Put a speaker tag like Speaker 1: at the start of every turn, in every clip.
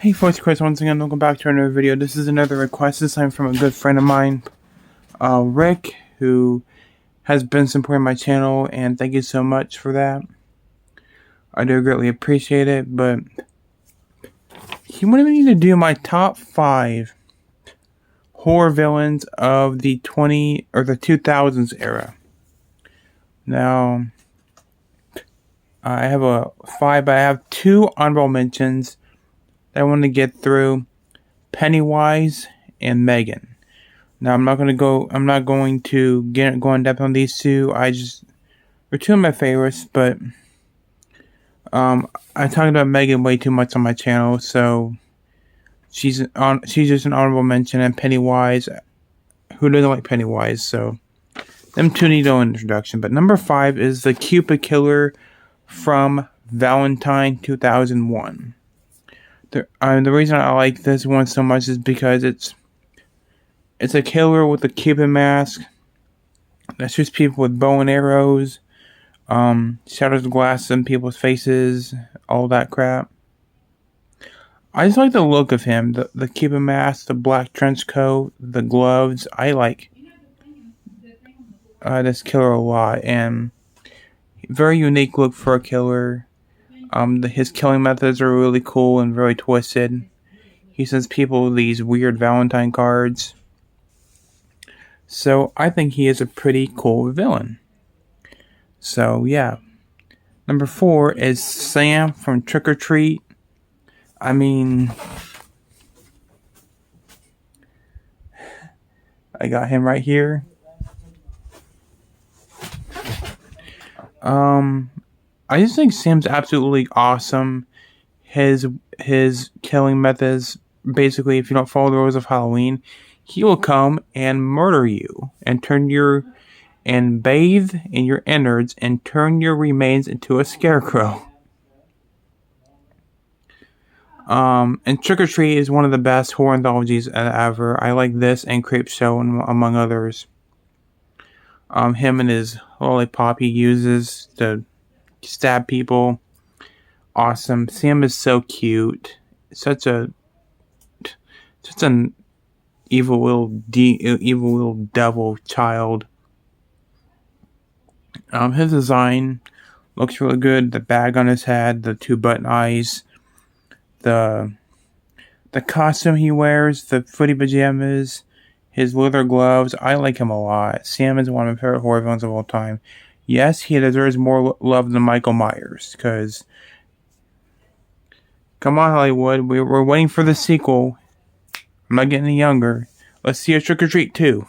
Speaker 1: Hey folks, Chris once again, welcome back to another video. This is another request, this time from a good friend of mine, Rick, who has been supporting my channel, and thank you so much for that. I do greatly appreciate it, but he wanted me to do my top 5 horror villains of the 2000s era. Now, I have a 5, but I have 2 honorable mentions I want to get through: Pennywise and Megan. Now I'm not going to go in depth on these two. They're 2 of my favorites, but I talked about Megan way too much on my channel, so she's just an honorable mention. And Pennywise, who doesn't like Pennywise? So them 2 need no introduction. But number 5 is the Cupid Killer from Valentine 2001. The reason I like this one so much is because it's a killer with a Cupid mask that shoots people with bow and arrows, shatters glass in people's faces, all that crap. I just like the look of him, the Cupid mask, the black trench coat, the gloves. I like this killer a lot, and very unique look for a killer. His killing methods are really cool and very twisted. He sends people these weird Valentine cards. So I think he is a pretty cool villain. So yeah. Number 4 is Sam from Trick or Treat. I mean, I got him right here. I just think Sam's absolutely awesome. His killing methods, basically, if you don't follow the rules of Halloween, he will come and murder you and bathe in your innards and turn your remains into a scarecrow. And Trick or Treat is one of the best horror anthologies ever. I like this and Creepshow among others. Him and his lollipop he uses to stab people. Awesome. Sam is so cute. Such an evil little devil child. His design looks really good. The bag on his head, the 2 button eyes, the costume he wears, the footy pajamas, his leather gloves. I like him a lot. Sam is one of my favorite horror villains of all time. Yes, he deserves more love than Michael Myers, because come on, Hollywood, we're waiting for the sequel. I'm not getting any younger. Let's see a Trick or Treat 2.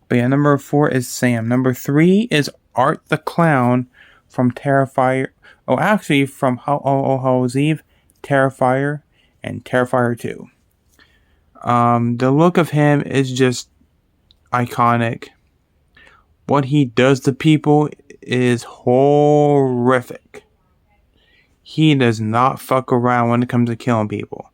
Speaker 1: But yeah, number 4 is Sam. Number 3 is Art the Clown from Terrifier. Oh, actually, from All Hallows Eve, Terrifier, and Terrifier 2. The look of him is just iconic. What he does to people is horrific. He does not fuck around when it comes to killing people.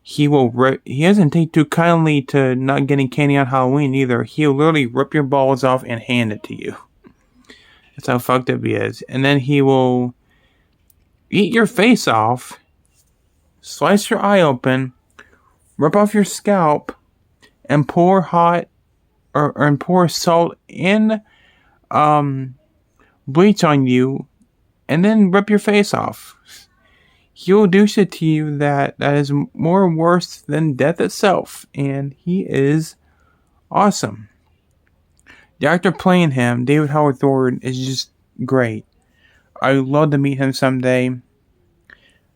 Speaker 1: He doesn't take too kindly to not getting candy on Halloween either. He'll literally rip your balls off and hand it to you. That's how fucked up he is. And then he will eat your face off, slice your eye open, rip off your scalp, and pour salt in bleach on you, and then rip your face off. He'll do shit to you that is more worse than death itself, and he is awesome. The actor playing him, David Howard Thorne, is just great. I would love to meet him someday.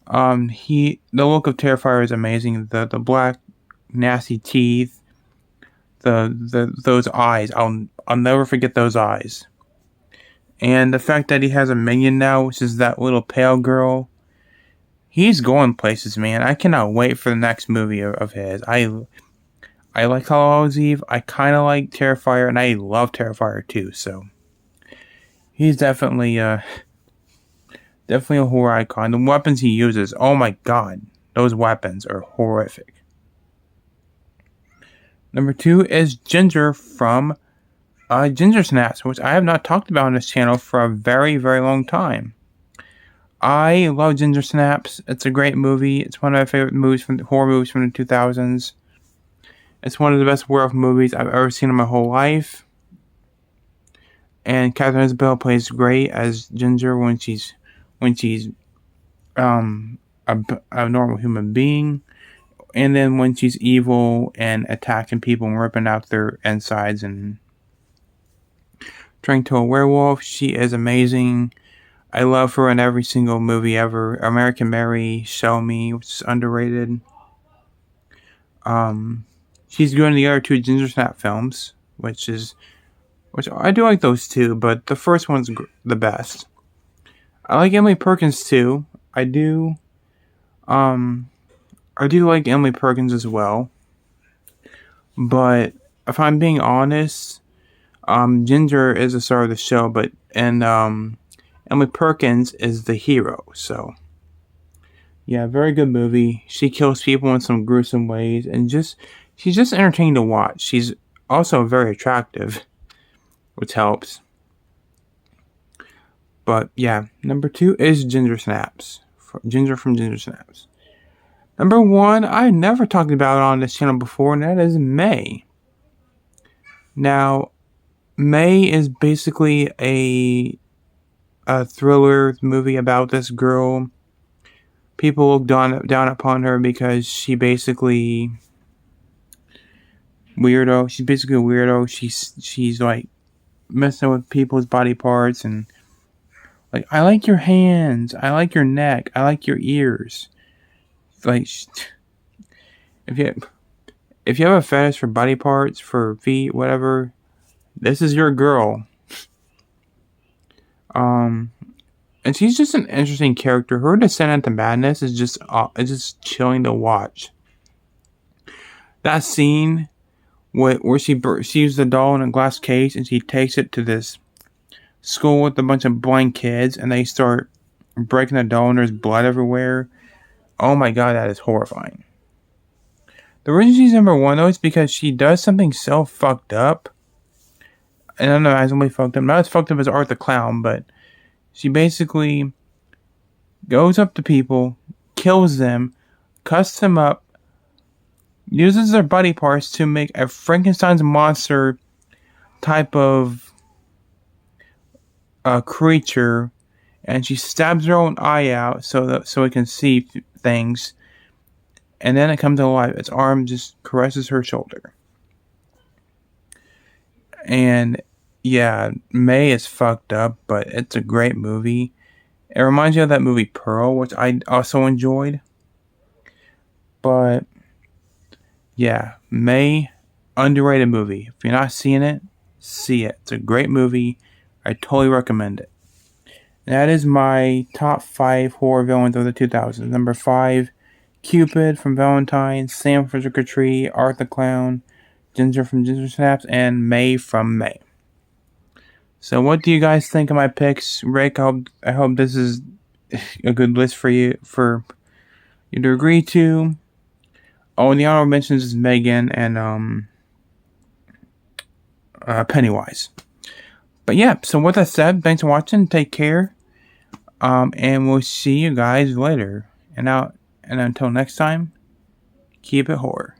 Speaker 1: The look of Terrifier is amazing. The black nasty teeth, those eyes. I'll never forget those eyes. And the fact that he has a minion now, which is that little pale girl. He's going places, man. I cannot wait for the next movie of his. I like Hallows Eve. I kind of like Terrifier, and I love Terrifier too. So he's definitely a horror icon. The weapons he uses, oh my god, those weapons are horrific. Number 2 is Ginger from Ginger Snaps, which I have not talked about on this channel for a very, very long time. I love Ginger Snaps. It's a great movie. It's one of my favorite movies horror movies from the 2000s. It's one of the best werewolf movies I've ever seen in my whole life. And Catherine Isabelle plays great as Ginger when she's a normal human being, and then when she's evil and attacking people and ripping out their insides and turning to a werewolf, she is amazing. I love her in every single movie ever. American Mary, Show Me, which is underrated. She's good in the other two Ginger Snap films, which I do like those two, but the first one's the best. I like Emily Perkins too. I do like Emily Perkins as well. But if I'm being honest, Ginger is the star of the show, and Emily Perkins is the hero. So, yeah, very good movie. She kills people in some gruesome ways, and she's just entertaining to watch. She's also very attractive, which helps. But yeah, number 2 is Ginger Snaps. Ginger from Ginger Snaps. Number 1, I never talked about it on this channel before, and that is May. Now, May is basically a thriller movie about this girl. People look down upon her because she basically weirdo. She's basically a weirdo. She's like messing with people's body parts and like, I like your hands, I like your neck, I like your ears. Like, if you have a fetish for body parts, for feet, whatever, this is your girl. And she's just an interesting character. Her descent into madness is just chilling to watch. That scene where she used the doll in a glass case and she takes it to this school with a bunch of blind kids and they start breaking the doll and there's blood everywhere. Oh my god, that is horrifying. The reason she's number 1 though is because she does something so fucked up. And I don't know, as only fucked up. Not as fucked up as Art the Clown, but she basically goes up to people, kills them, cuts them up, uses their body parts to make a Frankenstein's monster type of creature, and she stabs her own eye out so it can see things, and then it comes to life. Its arm just caresses her shoulder. And yeah, May is fucked up, but it's a great movie. It reminds you of that movie Pearl, which I also enjoyed. But yeah, May, underrated movie. If you're not seeing it, see it. It's a great movie. I totally recommend it. That is my top 5 horror villains of the 2000s. Number 5, Cupid from Valentine, Sam from Trick or Treat, Art the Clown, Ginger from Ginger Snaps, and May from May. So what do you guys think of my picks? Rick, I hope this is a good list for you to agree to. Oh, and the honorable mentions is Megan and Pennywise. But yeah, so with that said, thanks for watching. Take care. And we'll see you guys later. And until next time, keep it horror.